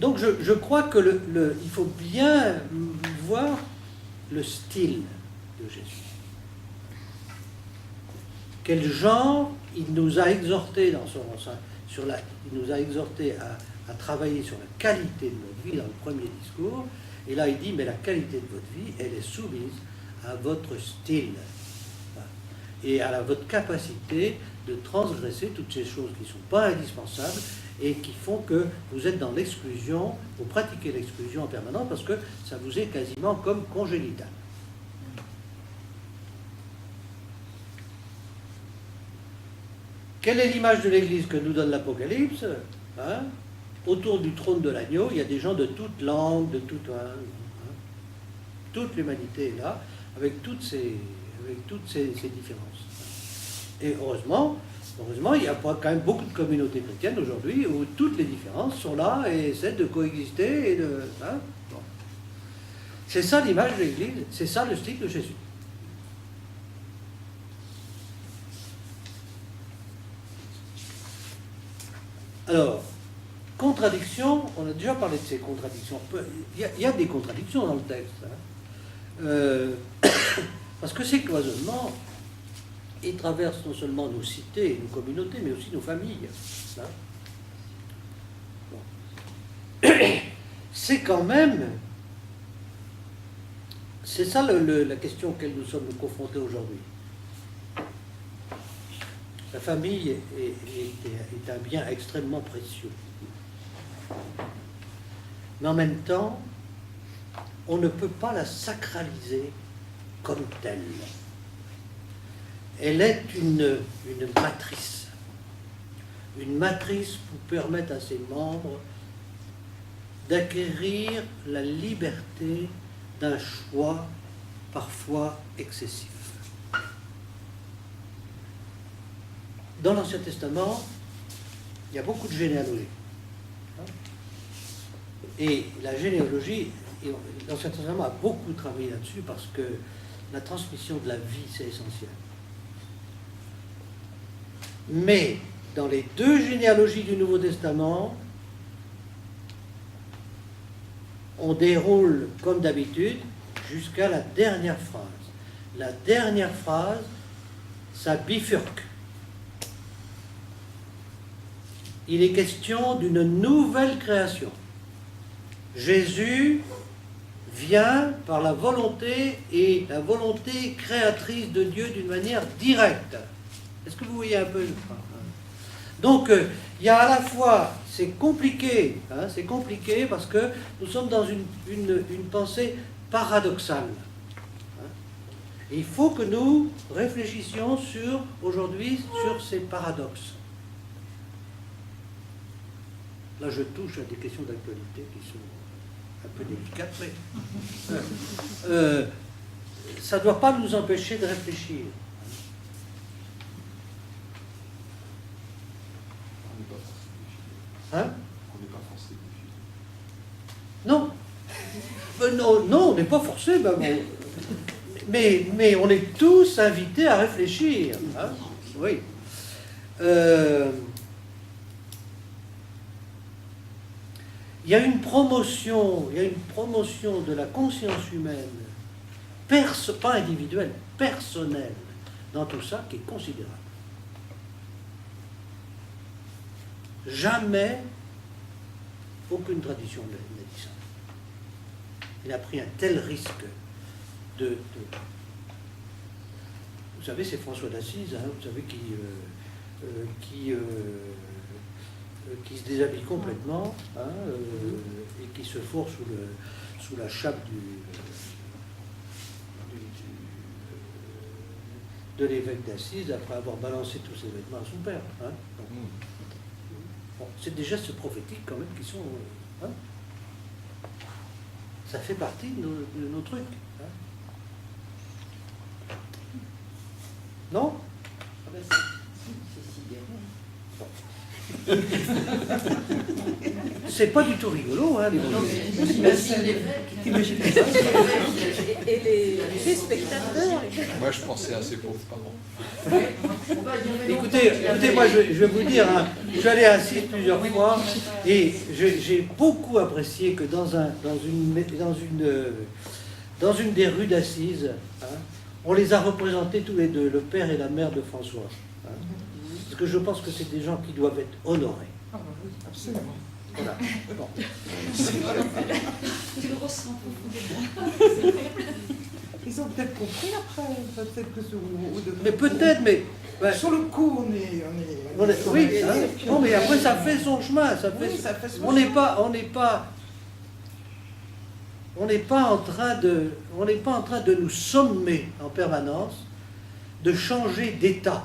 Donc je crois que il faut bien voir le style de Jésus. Quel genre il nous a exhorté dans il nous a exhorté à travailler sur la qualité de notre vie dans le premier discours. Et là, il dit, mais la qualité de votre vie, elle est soumise à votre style et à votre capacité de transgresser toutes ces choses qui ne sont pas indispensables et qui font que vous êtes dans l'exclusion, vous pratiquez l'exclusion en permanence parce que ça vous est quasiment comme congénital. Quelle est l'image de l'Église que nous donne l'Apocalypse? Autour du trône de l'agneau, il y a des gens de toutes langues, de toute l'humanité est là, avec toutes ces différences. Et heureusement, il y a quand même beaucoup de communautés chrétiennes aujourd'hui où toutes les différences sont là et essaient de coexister. Bon. C'est ça l'image de l'Église, c'est ça le style de Jésus. Alors, contradiction, on a déjà parlé de ces contradictions. Il y a des contradictions dans le texte. Parce que ces cloisonnements, ils traversent non seulement nos cités, nos communautés, mais aussi nos familles. Bon. C'est quand même... C'est ça la question auquel nous sommes confrontés aujourd'hui. La famille est un bien extrêmement précieux. Mais en même temps, on ne peut pas la sacraliser comme telle. Elle est une matrice pour permettre à ses membres d'acquérir la liberté d'un choix parfois excessif. Dans l'Ancien Testament, il y a beaucoup de généalogie. Et la généalogie, l'Ancien Testament a beaucoup travaillé là-dessus parce que la transmission de la vie, c'est essentiel. Mais dans les deux généalogies du Nouveau Testament, on déroule comme d'habitude jusqu'à la dernière phrase. La dernière phrase, ça bifurque. Il est question d'une nouvelle création. Jésus vient par la volonté et la volonté créatrice de Dieu d'une manière directe. Est-ce que vous voyez un peu? Donc, il y a à la fois, c'est compliqué parce que nous sommes dans une pensée paradoxale. Il faut que nous réfléchissions aujourd'hui sur ces paradoxes. Là, je touche à des questions d'actualité qui sont un peu délicates, mais ça ne doit pas nous empêcher de réfléchir. On n'est pas forcé de filer. Non. Non, on n'est pas forcé, mais on est tous invités à réfléchir. Oui. Il y a une promotion de la conscience humaine, pas individuelle, personnelle, dans tout ça qui est considérable. Jamais aucune tradition n'a dit ça. Il a pris un tel risque de... Vous savez, c'est François d'Assise, vous savez, qui se déshabille complètement et qui se fourre sous la chape de l'évêque d'Assise après avoir balancé tous ses vêtements à son père. Bon, c'est des gestes prophétiques quand même qui sont... ça fait partie de nos trucs. Non? C'est pas du tout rigolo, les T'imagines l'évêque. Et les spectateurs. Moi, je pensais à ces pauvres parents. Écoutez, moi je vais vous dire, hein, je suis allé à Assise plusieurs fois et j'ai beaucoup apprécié que dans une des rues d'Assise, hein, on les a représentés tous les deux, le père et la mère de François. Hein, parce que je pense que c'est des gens qui doivent être honorés. Ah bah oui, absolument. Voilà. Bon. Tu le ressens profondément. Ils ont peut-être compris après, peut-être que Mais peut-être, mais... ouais. Sur le coup, on est Oui, hein, non, mais après ça fait son chemin. Oui, ça fait son on n'est pas en train de nous sommer en permanence de changer d'état.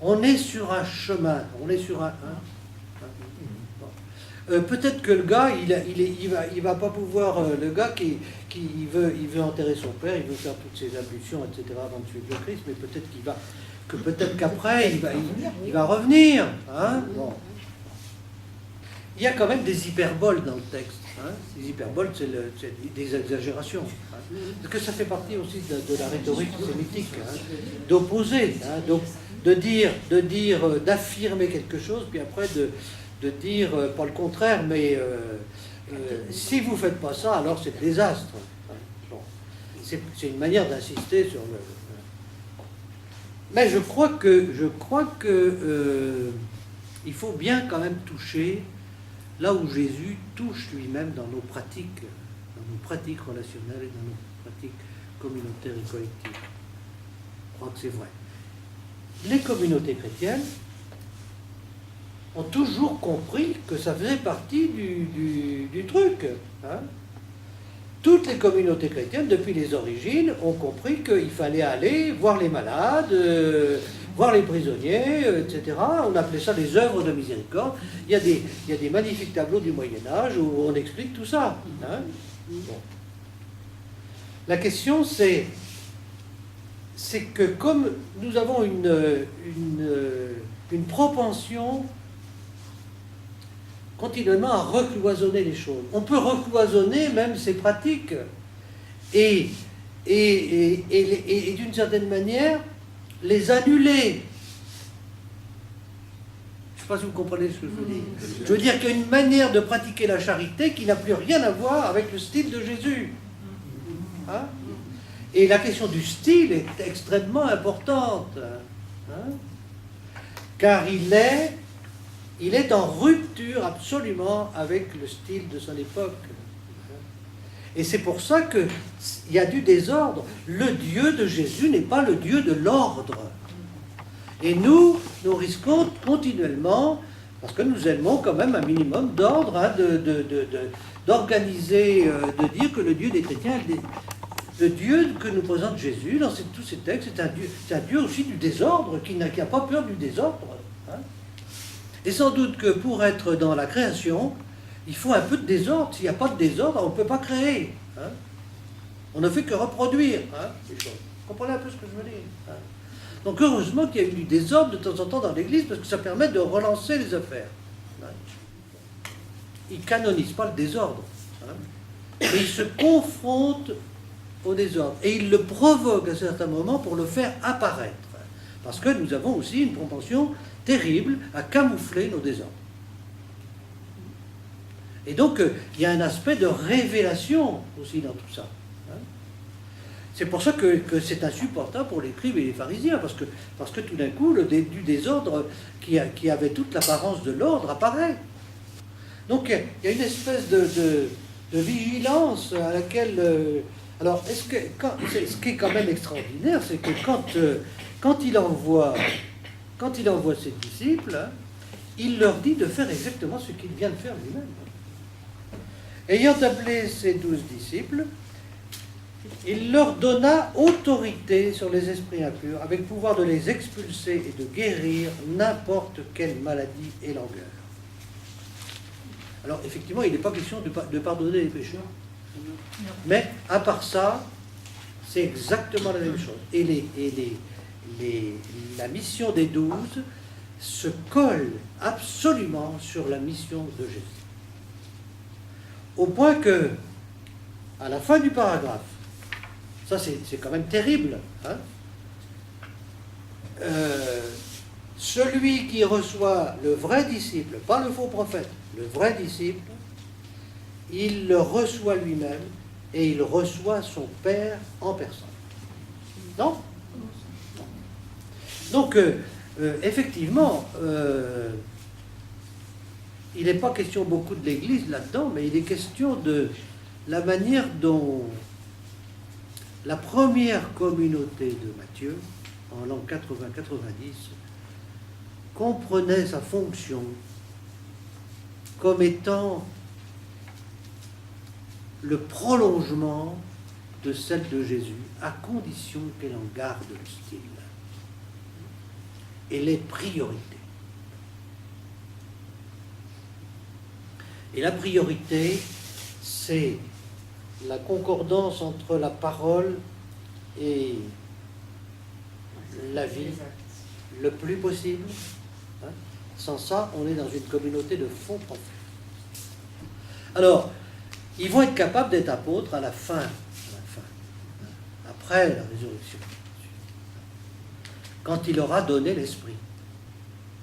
On est sur un chemin, on est sur un... peut-être que le gars, il va pas pouvoir, le gars qui veut enterrer son père, il veut faire toutes ses ablutions, etc. avant de suivre le Christ, mais peut-être qu'après, il va revenir. Hein, bon. Il y a quand même des hyperboles dans le texte. Hein. Ces hyperboles, c'est des exagérations. Hein. Parce que ça fait partie aussi de la rhétorique sémitique, hein, d'opposer, hein, d'affirmer quelque chose, puis après de dire, pas le contraire, mais si vous ne faites pas ça, alors c'est le désastre. Bon. C'est une manière d'insister sur le... Mais je crois que il faut bien quand même toucher là où Jésus touche lui-même dans nos pratiques relationnelles et dans nos pratiques communautaires et collectives. Je crois que c'est vrai. Les communautés chrétiennes ont toujours compris que ça faisait partie du truc. Hein. Toutes les communautés chrétiennes, depuis les origines, ont compris qu'il fallait aller voir les malades, voir les prisonniers, etc. On appelait ça les œuvres de miséricorde. Il y a des magnifiques tableaux du Moyen-Âge où on explique tout ça. Hein. Bon. La question, c'est que comme nous avons une propension continuellement à recloisonner les choses. On peut recloisonner même ces pratiques et d'une certaine manière les annuler. Je ne sais pas si vous comprenez ce que je veux dire. Je veux dire qu'il y a une manière de pratiquer la charité qui n'a plus rien à voir avec le style de Jésus. Hein? Et la question du style est extrêmement importante. Hein? Car il est en rupture absolument avec le style de son époque. Et c'est pour ça qu'il y a du désordre. Le Dieu de Jésus n'est pas le Dieu de l'ordre. Et nous risquons continuellement, parce que nous aimons quand même un minimum d'ordre, hein, d'organiser, de dire que le Dieu des chrétiens, le Dieu que nous présente Jésus dans tous ces textes, c'est un Dieu aussi du désordre, qui n'a pas peur du désordre. Hein. Et sans doute que pour être dans la création, il faut un peu de désordre. S'il n'y a pas de désordre, on ne peut pas créer. Hein. On ne fait que reproduire, hein, les choses. Vous comprenez un peu ce que je veux dire, hein. Donc heureusement qu'il y a eu du désordre de temps en temps dans l'Église, parce que ça permet de relancer les affaires. Hein. Ils ne canonisent pas le désordre. Hein. Mais ils se confrontent au désordre. Et ils le provoquent à certains moments pour le faire apparaître. Parce que nous avons aussi une propension terrible à camoufler nos désordres. Et donc, il y a un aspect de révélation aussi dans tout ça. Hein. C'est pour ça que c'est insupportable pour les scribes et les pharisiens, parce que tout d'un coup, du désordre qui avait toute l'apparence de l'ordre apparaît. Donc, il y a une espèce de vigilance à laquelle... alors, ce qui est quand même extraordinaire, c'est que quand il envoie ses disciples, hein, il leur dit de faire exactement ce qu'il vient de faire lui-même. Ayant appelé ses 12 disciples, il leur donna autorité sur les esprits impurs, avec pouvoir de les expulser et de guérir n'importe quelle maladie et langueur. Alors, effectivement, il n'est pas question de pardonner les pécheurs. Mais, à part ça, c'est exactement la même chose. Et la mission des 12 se colle absolument sur la mission de Jésus. Au point que, à la fin du paragraphe, Ça, c'est quand même terrible. Hein. Celui qui reçoit le vrai disciple, pas le faux prophète, le vrai disciple, il le reçoit lui-même et il reçoit son Père en personne. Non? Donc, effectivement, il n'est pas question beaucoup de l'Église là-dedans, mais il est question de la manière dont la première communauté de Matthieu, en l'an 80-90, comprenait sa fonction comme étant le prolongement de celle de Jésus, à condition qu'elle en garde le style et les priorités. Et la priorité, c'est la concordance entre la parole et la vie le plus possible. Hein. Sans ça, on est dans une communauté de faux prophètes. Alors, ils vont être capables d'être apôtres à la fin, après la résurrection, quand il leur a donné l'esprit.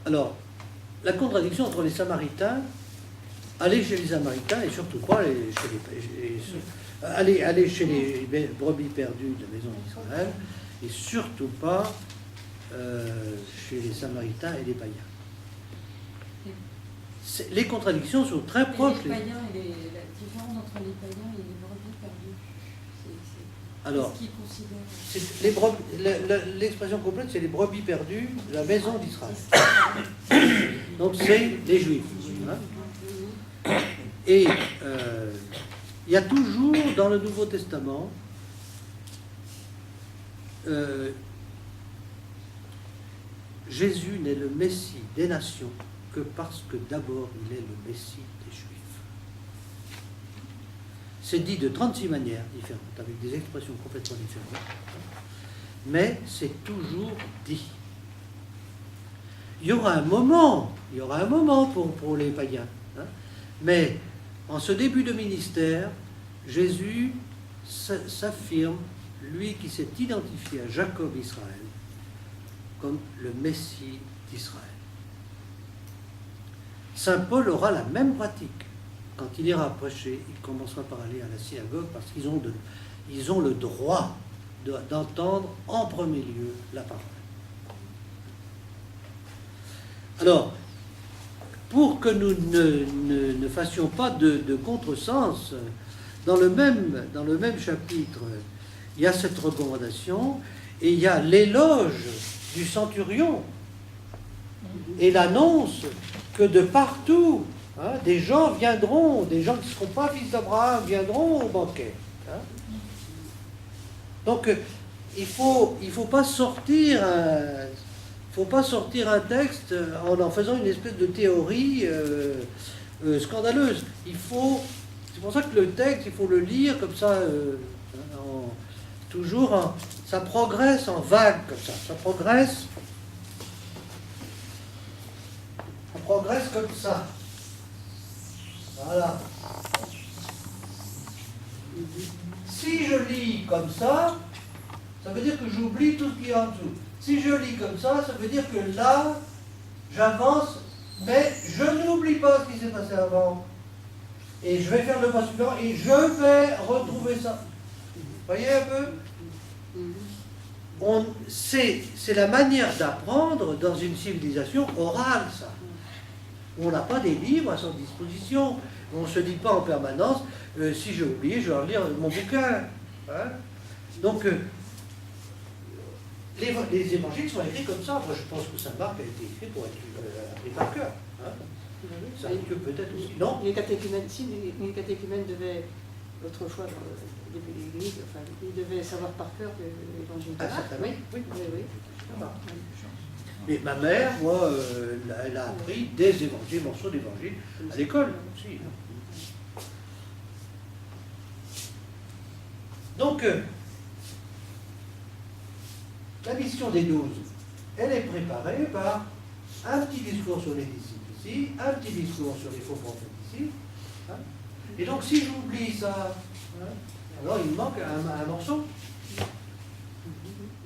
Alors, la contradiction entre les Samaritains, aller chez les Samaritains et surtout pas aller chez les brebis perdues de la maison d'Israël et surtout pas chez les Samaritains et les païens. Les contradictions sont très proches. Les païens et la différence entre les païens et les brebis perdues. Alors, qu'est-ce qu'ils considèrent? l'expression complète, c'est les brebis perdues de la maison d'Israël. Donc, c'est les Juifs. Hein. Et il y a toujours dans le Nouveau Testament Jésus n'est le Messie des nations que parce que d'abord il est le Messie des Juifs. C'est dit de 36 manières différentes, avec des expressions complètement différentes, mais c'est toujours dit. Il y aura un moment pour les païens, hein, mais en ce début de ministère, Jésus s'affirme, lui qui s'est identifié à Jacob Israël, comme le Messie d'Israël. Saint Paul aura la même pratique. Quand il ira prêcher, il commencera par aller à la synagogue parce qu'ils ont le droit d'entendre en premier lieu la parole. Alors, pour que nous ne fassions pas de contresens, dans le même chapitre, il y a cette recommandation et il y a l'éloge du centurion et l'annonce que de partout, hein, des gens viendront, des gens qui ne seront pas fils d'Abraham viendront au banquet. Hein. Donc, il faut pas sortir un texte en faisant une espèce de théorie scandaleuse. C'est pour ça que le texte, il faut le lire comme ça, ça progresse en vague comme ça. Ça progresse comme ça. Voilà. Si je lis comme ça veut dire que j'oublie tout ce qui est en dessous. Si je lis comme ça veut dire que là, j'avance, mais je n'oublie pas ce qui s'est passé avant. Et je vais faire le pas suivant et je vais retrouver ça. Vous voyez un peu? C'est la manière d'apprendre dans une civilisation orale, ça. On n'a pas des livres à son disposition. On ne se dit pas en permanence, si j'ai oublié, je vais relire mon bouquin. Hein. Donc, les évangiles sont écrits comme ça. Moi, je pense que Saint Marc a été écrit pour être appris par cœur. Hein. Saint Luc peut-être aussi. Non. Les catéchumènes devaient, autrefois, dans le début de l'Église, enfin, ils devaient savoir par cœur l'évangile de Marc. Oui. Mais ma mère, moi, elle a appris des évangiles, morceaux d'évangiles à l'école aussi. Donc, la mission des 12, elle est préparée par un petit discours sur les disciples ici, un petit discours sur les faux prophètes ici. Hein. Et donc, si j'oublie ça, hein, alors il me manque un morceau. Mhm.